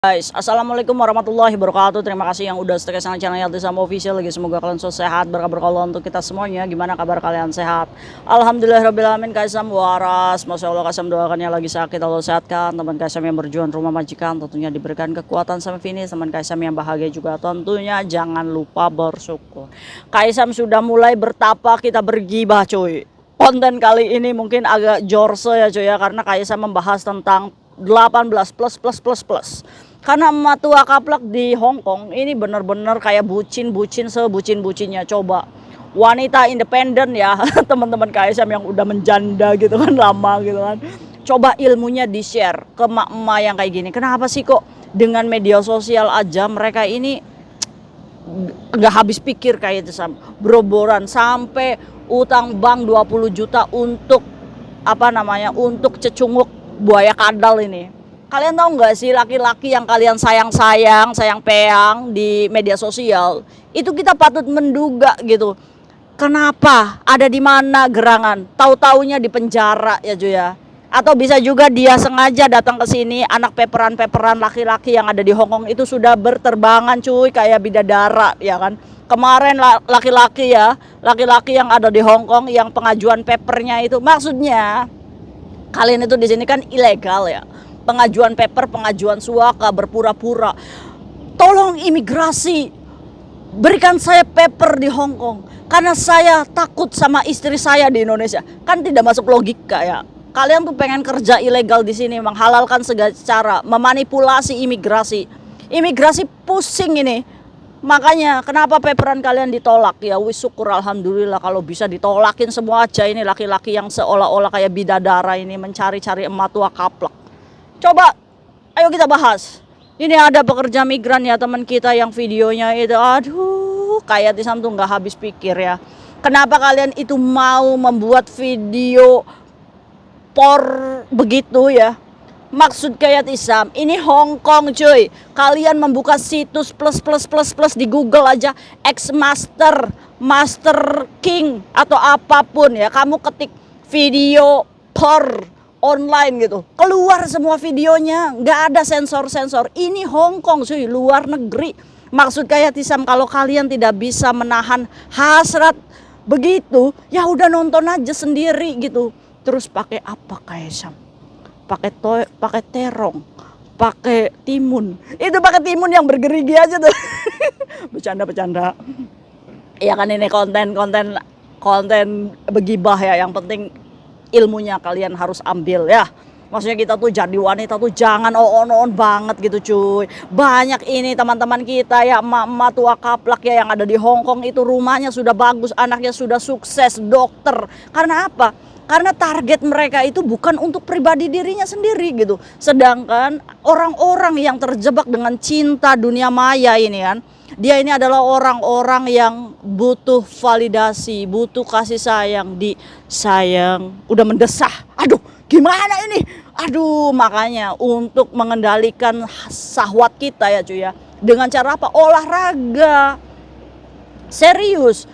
Guys, assalamualaikum warahmatullahi wabarakatuh. Terima kasih yang udah stay sama channel Yalti Sama Official lagi. Semoga kalian selalu sehat, berkah Allah untuk kita semuanya. Gimana kabar kalian, sehat? Alhamdulillahirobbilalamin. Kaisam waras, masya Allah. Kaisam doakannya lagi sakit Allah sehatkan. Teman Kaisam yang berjuang rumah majikan tentunya diberikan kekuatan sampai finish. Teman Kaisam yang bahagia juga tentunya jangan lupa bersyukur. Kaisam sudah mulai bertapa kita bergibah cuy. Konten kali ini mungkin agak jorse ya cuy ya, karena Kaisam membahas tentang 18 plus. Karena emak tua kaplak di Hong Kong ini bener-bener kayak bucin sebucin-bucinnya. Coba wanita independen ya teman-teman Kaisam yang udah menjanda gitu kan, lama gitu kan. Coba ilmunya di share ke emak-emak yang kayak gini. Kenapa sih kok dengan media sosial aja mereka ini nggak habis pikir kayak itu, beroboran sampai utang bank 20 juta untuk untuk cecunguk buaya kadal ini. Kalian tahu nggak sih, laki-laki yang kalian sayang peang di media sosial itu kita patut menduga gitu. Kenapa? Ada di mana gerangan? Tahu-taunya di penjara ya cuy ya. Atau bisa juga dia sengaja datang ke sini, anak peperan laki-laki yang ada di Hong Kong itu sudah berterbangan cuy kayak bidadara ya kan. Kemarin laki-laki yang ada di Hong Kong yang pengajuan papernya itu, maksudnya kalian itu di sini kan ilegal ya. Pengajuan paper, pengajuan suaka, berpura-pura. Tolong imigrasi, berikan saya paper di Hong Kong karena saya takut sama istri saya di Indonesia. Kan tidak masuk logika ya. Kalian tuh pengen kerja ilegal di sini, menghalalkan segala cara, memanipulasi imigrasi. Imigrasi pusing ini. Makanya kenapa paperan kalian ditolak ya? Wis syukur alhamdulillah kalau bisa ditolakin semua aja ini laki-laki yang seolah-olah kayak bidadara ini mencari-cari emak tua kaplak. Coba, ayo kita bahas. Ini ada pekerja migran ya teman kita yang videonya itu, aduh, kayak Tisam tuh nggak habis pikir ya. Kenapa kalian itu mau membuat video por begitu ya? Maksud kayak Tisam, ini Hong Kong cuy. Kalian membuka situs plus di Google aja, Master King atau apapun ya. Kamu ketik video por online gitu, keluar semua videonya, nggak ada sensor. Ini Hong Kong cuy, luar negeri. Maksud kayak Tisam, kalau kalian tidak bisa menahan hasrat begitu, ya udah nonton aja sendiri gitu. Terus pakai apa kayak Sam? Pakai terong, pakai timun. Itu pakai timun yang bergerigi aja tuh. Bercanda. Ya kan ini konten begibah ya, yang penting ilmunya kalian harus ambil ya. Maksudnya kita tuh jadi wanita tuh jangan on banget gitu cuy. Banyak ini teman-teman kita ya, emak-emak tua kaplak ya yang ada di Hong Kong itu rumahnya sudah bagus, anaknya sudah sukses, dokter. Karena apa? Karena target mereka itu bukan untuk pribadi dirinya sendiri gitu. Sedangkan orang-orang yang terjebak dengan cinta dunia maya ini kan, dia ini adalah orang-orang yang butuh validasi, butuh kasih sayang, disayang, udah mendesah. Aduh, gimana ini? Aduh, makanya untuk mengendalikan syahwat kita ya cuy ya. Dengan cara apa? Olahraga. Serius.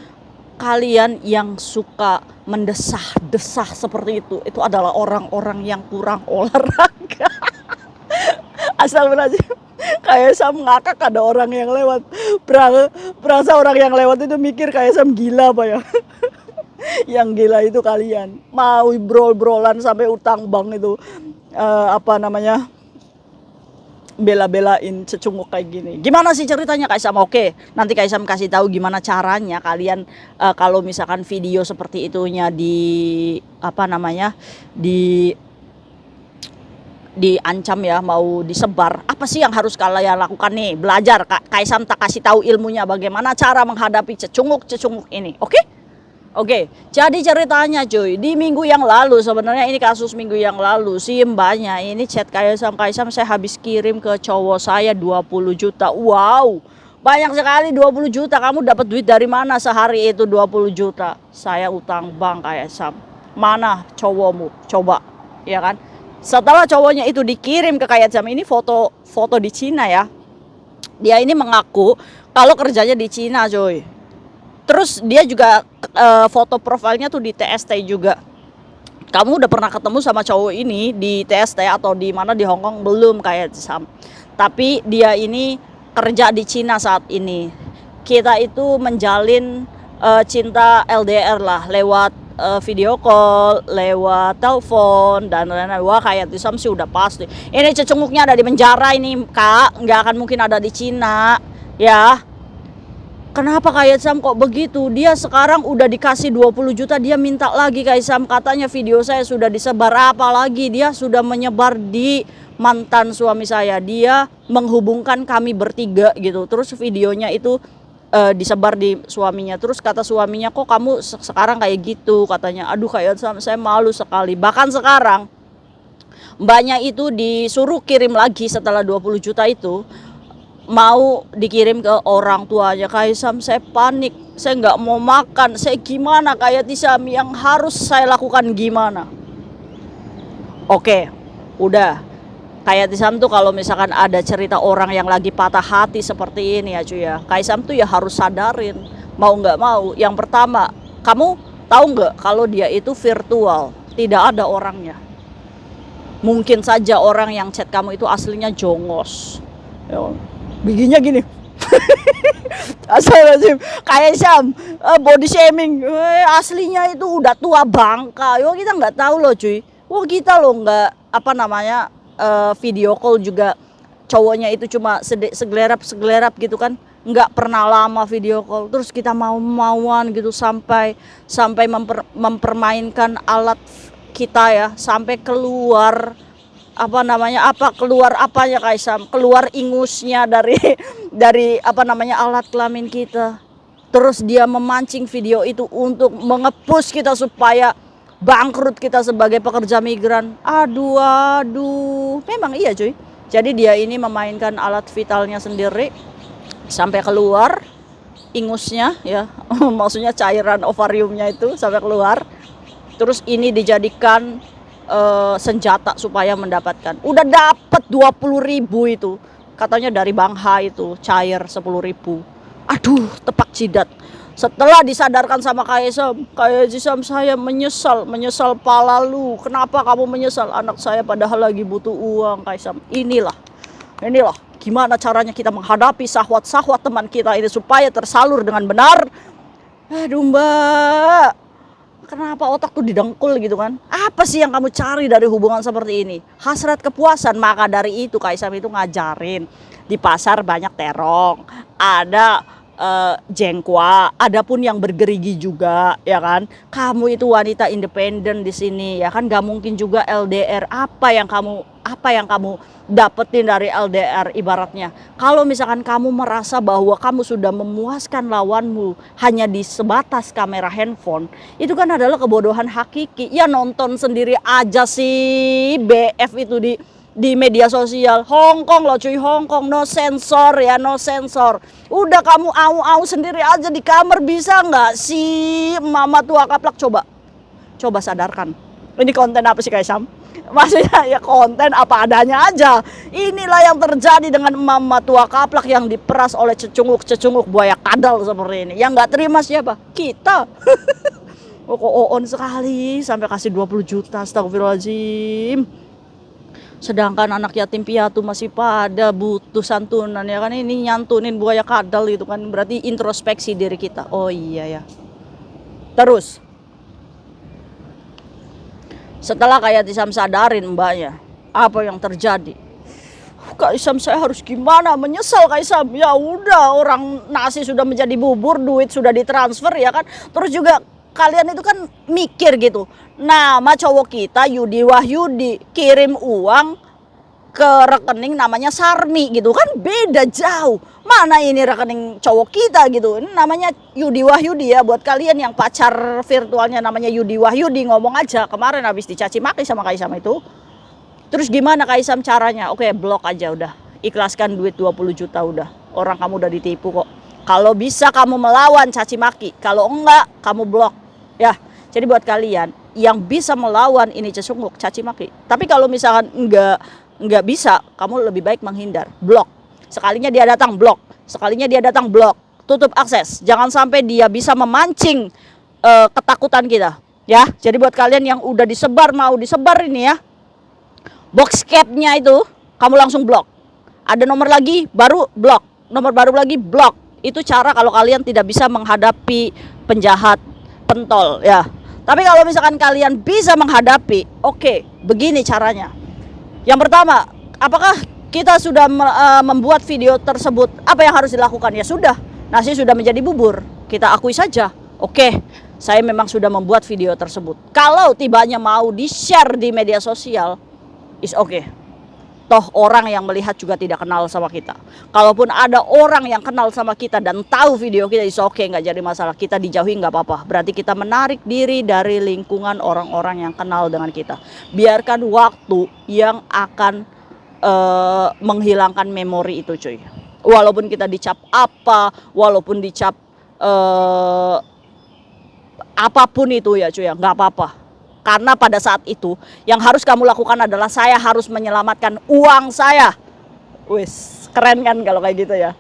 Kalian yang suka mendesah-desah seperti itu adalah orang-orang yang kurang olahraga. Astagfirullahaladzim. Kayak Sam ngakak ada orang yang lewat. Perasa orang yang lewat itu mikir kayak Sam gila apa ya. Yang gila itu kalian. Mau brol-brolan sampai utang bank itu. Bela-belain cecunguk kayak gini. Gimana sih ceritanya Kak Sam? Oke, nanti Kak Sam kasih tahu gimana caranya kalian kalau misalkan video seperti itunya diancam ya, mau disebar, apa sih yang harus kalian lakukan nih? Belajar. Kaisam tak kasih tahu ilmunya bagaimana cara menghadapi cecunguk ini. Oke, jadi ceritanya cuy, di minggu yang lalu, sebenarnya ini kasus minggu yang lalu, si mbaknya ini chat Kaisam, saya habis kirim ke cowok saya 20 juta. Wow, banyak sekali 20 juta, kamu dapat duit dari mana sehari itu 20 juta? Saya utang bank Kaisam. Mana cowokmu? Coba, ya kan? Setelah cowoknya itu dikirim ke Kaisam, ini foto di Cina ya. Dia ini mengaku kalau kerjanya di Cina cuy. Terus dia juga foto profilnya tuh di TST juga. Kamu udah pernah ketemu sama cowok ini di TST atau di mana di Hong Kong? Belum kayak Sam. Tapi dia ini kerja di Cina saat ini. Kita itu menjalin cinta LDR lah, lewat video call, lewat telepon dan lain-lain. Wah, kayak Tisam sih udah pasti. Ini cecunguknya ada di penjara ini, Kak. Nggak akan mungkin ada di Cina, ya. Kenapa Kak Sam kok begitu? Dia sekarang udah dikasih 20 juta, dia minta lagi Kak Sam. Katanya video saya sudah disebar, apa lagi? Dia sudah menyebar di mantan suami saya. Dia menghubungkan kami bertiga gitu. Terus videonya itu disebar di suaminya. Terus kata suaminya, kok kamu sekarang kayak gitu? Katanya, aduh Kak Sam, saya malu sekali. Bahkan sekarang mbaknya itu disuruh kirim lagi setelah 20 juta itu, mau dikirim ke orang tuanya. Kak Sam, saya panik, saya nggak mau makan, saya gimana Kak Sam, yang harus saya lakukan gimana? Oke, udah. Kak Sam tuh kalau misalkan ada cerita orang yang lagi patah hati seperti ini ya cuy ya, Kak Sam tuh ya harus sadarin, mau nggak mau. Yang pertama, kamu tahu nggak kalau dia itu virtual, tidak ada orangnya. Mungkin saja orang yang chat kamu itu aslinya jongos, bikinnya gini. Astagfirullahaladzim, kayak Sam body shaming, aslinya itu udah tua bangka. Yo, kita nggak tahu loh cuy. Wah, kita loh nggak video call juga cowoknya itu cuma segelerap gitu kan, nggak pernah lama video call. Terus kita mau-mauan gitu sampai mempermainkan alat kita ya, sampai keluar keluar apanya Kak Sam, keluar ingusnya dari alat kelamin kita. Terus dia memancing video itu untuk mengepus kita supaya bangkrut kita sebagai pekerja migran. Aduh, memang iya cuy. Jadi dia ini memainkan alat vitalnya sendiri sampai keluar ingusnya ya, maksudnya cairan ovariumnya itu sampai keluar. Terus ini dijadikan senjata supaya mendapatkan. Udah dapat 20.000 itu. Katanya dari Bang H itu cair 10.000. Aduh, tepak jidat. Setelah disadarkan sama Kak Sam, saya menyesal pala lu. Kenapa kamu menyesal? Anak saya padahal lagi butuh uang, Kak Sam. Inilah gimana caranya kita menghadapi syahwat teman kita ini supaya tersalur dengan benar. Aduh Mbak, kenapa otak tuh didengkul gitu kan? Apa sih yang kamu cari dari hubungan seperti ini? Hasrat kepuasan. Maka dari itu Kak Sam itu ngajarin, di pasar banyak terong, ada jengkwa, ada pun yang bergerigi juga ya kan. Kamu itu wanita independen di sini ya kan, gak mungkin juga LDR. Apa yang kamu dapetin dari LDR ibaratnya? Kalau misalkan kamu merasa bahwa kamu sudah memuaskan lawanmu hanya di sebatas kamera handphone, itu kan adalah kebodohan hakiki. Ya nonton sendiri aja sih BF itu di media sosial. Hongkong loh cuy, Hongkong, no sensor ya, no sensor. Udah kamu au sendiri aja di kamar, bisa nggak sih mama tua kaplak? Coba sadarkan. Ini konten apa sih Kak Sam? Maksudnya ya konten apa adanya aja. Inilah yang terjadi dengan mama tua kaplak yang diperas oleh cecunguk buaya kadal seperti ini. Yang nggak terima siapa? Kita. Kok on sekali sampai kasih 20 juta, astagfirullahaladzim. Sedangkan anak yatim piatu masih pada butuh santunan ya kan. Ini nyantunin buaya kadal gitu kan, berarti introspeksi diri kita. Oh iya ya. Terus setelah Kak Sam sadarin mbaknya apa yang terjadi, Kak Sam saya harus gimana? Menyesal Kak Sam. Ya udah, orang nasi sudah menjadi bubur, duit sudah ditransfer ya kan. Terus juga kalian itu kan mikir gitu, nama cowok kita Yudi Wahyudi kirim uang ke rekening namanya Sarmi gitu kan, beda jauh. Mana ini rekening cowok kita gitu, ini namanya Yudi Wahyudi ya. Buat kalian yang pacar virtualnya namanya Yudi Wahyudi, ngomong aja, kemarin habis dicaci maki sama Kak Sam itu. Terus gimana Kak Sam caranya? Oke, blok aja udah, ikhlaskan duit 20 juta udah. Orang kamu udah ditipu kok. Kalau bisa kamu melawan caci maki, kalau enggak kamu blok. Ya, jadi buat kalian yang bisa melawan ini cecunguk, caci maki. Tapi kalau misalkan enggak bisa, kamu lebih baik menghindar, blok. Sekalinya dia datang blok, tutup akses. Jangan sampai dia bisa memancing ketakutan kita. Ya, jadi buat kalian yang udah mau disebar ini ya, box capnya itu kamu langsung blok. Ada nomor lagi baru blok, nomor baru lagi blok. Itu cara kalau kalian tidak bisa menghadapi penjahat, pentol ya. Tapi kalau misalkan kalian bisa menghadapi, oke, begini caranya. Yang pertama, apakah kita sudah membuat video tersebut? Apa yang harus dilakukan? Ya sudah, nasi sudah menjadi bubur, kita akui saja. Oke, saya memang sudah membuat video tersebut. Kalau tibanya mau di-share di media sosial, is oke. Toh orang yang melihat juga tidak kenal sama kita. Kalaupun ada orang yang kenal sama kita dan tahu video kita, is oke, nggak jadi masalah. Kita dijauhi nggak apa-apa. Berarti kita menarik diri dari lingkungan orang-orang yang kenal dengan kita. Biarkan waktu yang akan menghilangkan memori itu, cuy. Walaupun kita dicap apa, walaupun dicap apapun itu ya cuy ya, nggak apa-apa. Karena pada saat itu yang harus kamu lakukan adalah saya harus menyelamatkan uang saya. Wis, keren kan kalau kayak gitu ya.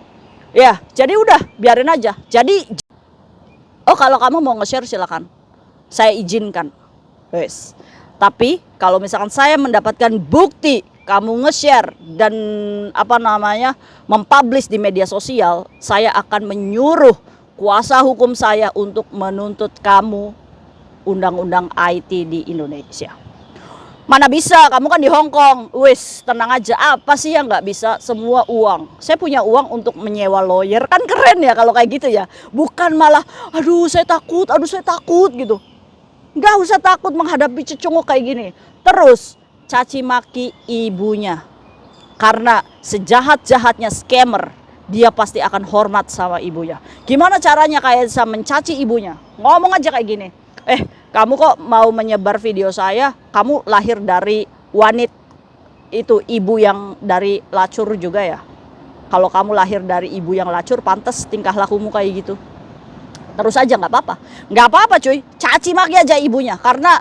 Ya, jadi udah biarin aja. Jadi, oh kalau kamu mau nge-share silakan, saya izinkan. Wis. Tapi kalau misalkan saya mendapatkan bukti kamu nge-share dan mempublish di media sosial, saya akan menyuruh kuasa hukum saya untuk menuntut kamu undang-undang IT di Indonesia. Mana bisa, kamu kan di Hong Kong. Wis, tenang aja, apa sih yang nggak bisa? Semua uang. Saya punya uang untuk menyewa lawyer, kan keren ya kalau kayak gitu ya. Bukan malah, aduh saya takut gitu. Nggak usah takut menghadapi cecunguk kayak gini. Terus, caci maki ibunya. Karena sejahat-jahatnya scammer, dia pasti akan hormat sama ibunya. Gimana caranya kayak bisa mencaci ibunya? Ngomong aja kayak gini. Kamu kok mau menyebar video saya? Kamu lahir dari wanit itu, ibu yang dari lacur juga ya? Kalau kamu lahir dari ibu yang lacur, pantas tingkah lakumu kayak gitu. Terus aja nggak apa-apa. Nggak apa-apa cuy. Caci maki aja ibunya. Karena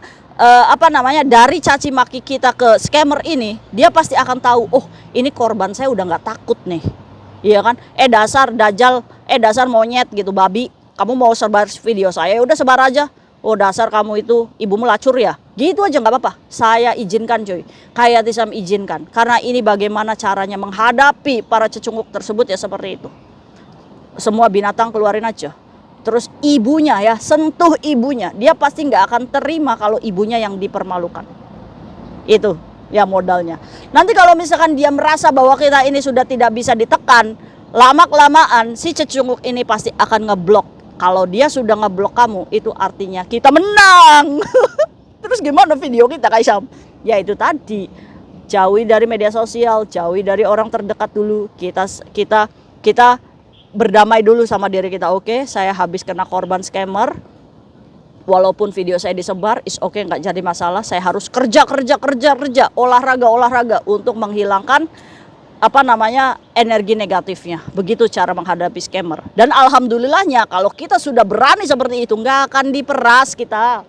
dari caci maki kita ke scammer ini, dia pasti akan tahu, oh ini korban saya udah nggak takut nih. Iya kan? Dasar dajal, dasar monyet gitu, babi. Kamu mau sebar video saya, udah sebar aja. Oh dasar kamu itu ibumu lacur ya. Gitu aja nggak apa-apa. Saya izinkan cuy. Kayak Tisam izinkan. Karena ini bagaimana caranya menghadapi para cecunguk tersebut ya seperti itu. Semua binatang keluarin aja. Terus ibunya ya, sentuh ibunya. Dia pasti nggak akan terima kalau ibunya yang dipermalukan. Itu ya modalnya. Nanti kalau misalkan dia merasa bahwa kita ini sudah tidak bisa ditekan, lama-kelamaan si cecunguk ini pasti akan ngeblok. Kalau dia sudah ngeblok kamu, itu artinya kita menang. Terus gimana video kita Kak Isyam? Ya itu tadi, jauhi dari media sosial, jauhi dari orang terdekat dulu. Kita berdamai dulu sama diri kita. Oke, saya habis kena korban scammer. Walaupun video saya disebar, is oke, nggak jadi masalah. Saya harus kerja, olahraga untuk menghilangkan energi negatifnya. Begitu cara menghadapi scammer. Dan alhamdulillahnya kalau kita sudah berani seperti itu, nggak akan diperas kita.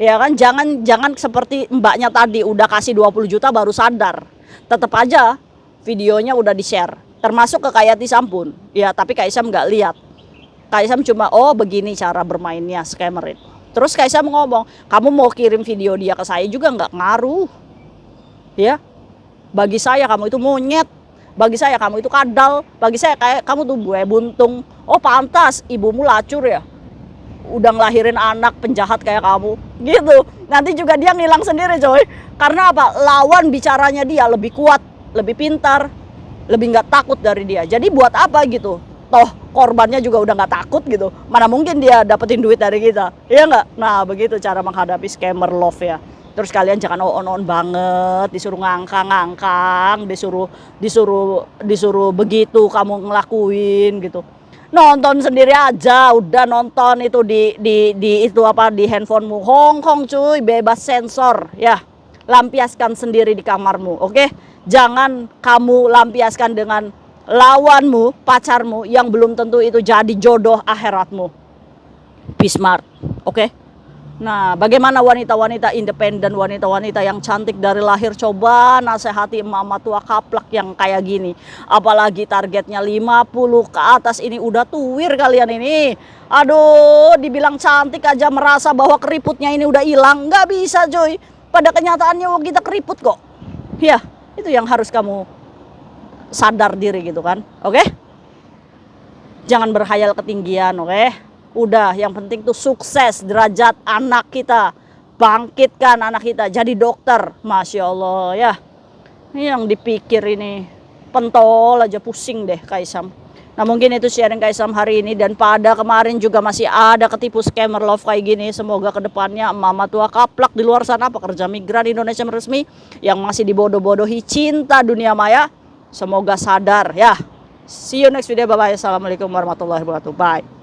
Ya kan, jangan seperti mbaknya tadi udah kasih 20 juta baru sadar. Tetap aja videonya udah di-share. Termasuk ke Kak Tisam pun. Ya, tapi Kak Isam nggak lihat. Kak Isam cuma, oh begini cara bermainnya scammer itu. Terus Kak Isam ngomong, kamu mau kirim video dia ke saya juga nggak ngaruh. Ya, bagi saya kamu itu monyet. Bagi saya kamu itu kadal. Bagi saya kayak kamu tuh buaya buntung. Oh pantas ibumu lacur ya, udah ngelahirin anak penjahat kayak kamu gitu. Nanti juga dia ngilang sendiri coy. Karena apa? Lawan bicaranya dia lebih kuat, lebih pintar, lebih nggak takut dari dia. Jadi buat apa gitu? Toh korbannya juga udah nggak takut gitu. Mana mungkin dia dapetin duit dari kita? Iya nggak? Nah begitu cara menghadapi scammer love ya. Terus kalian jangan on banget, disuruh ngangkang, disuruh begitu kamu ngelakuin gitu. Nonton sendiri aja, udah nonton itu di handphonemu. Hong Kong cuy, bebas sensor ya. Lampiaskan sendiri di kamarmu, oke? Jangan kamu lampiaskan dengan lawanmu, pacarmu yang belum tentu itu jadi jodoh akhiratmu. Be smart, oke? Nah, bagaimana wanita-wanita independen, wanita-wanita yang cantik dari lahir, coba nasihati emak-emak tua kaplak yang kayak gini. Apalagi targetnya 50 ke atas ini udah tuwir kalian ini. Aduh, dibilang cantik aja merasa bahwa keriputnya ini udah hilang. Nggak bisa coy. Pada kenyataannya kita keriput kok. Ya, itu yang harus kamu sadar diri gitu kan. Oke? Jangan berhayal ketinggian, oke? Udah, yang penting tuh sukses derajat anak kita. Bangkitkan anak kita jadi dokter. Masya Allah ya. Ini yang dipikir ini pentol aja pusing deh Kaisam. Nah mungkin itu sharing Kaisam hari ini, dan pada kemarin juga masih ada ketipu scammer love kayak gini. Semoga kedepannya mama tua kaplak di luar sana, pekerja migran Indonesia resmi yang masih dibodoh-bodohi cinta dunia maya, semoga sadar ya. See you next video, bye bye. Assalamualaikum warahmatullahi wabarakatuh. Bye.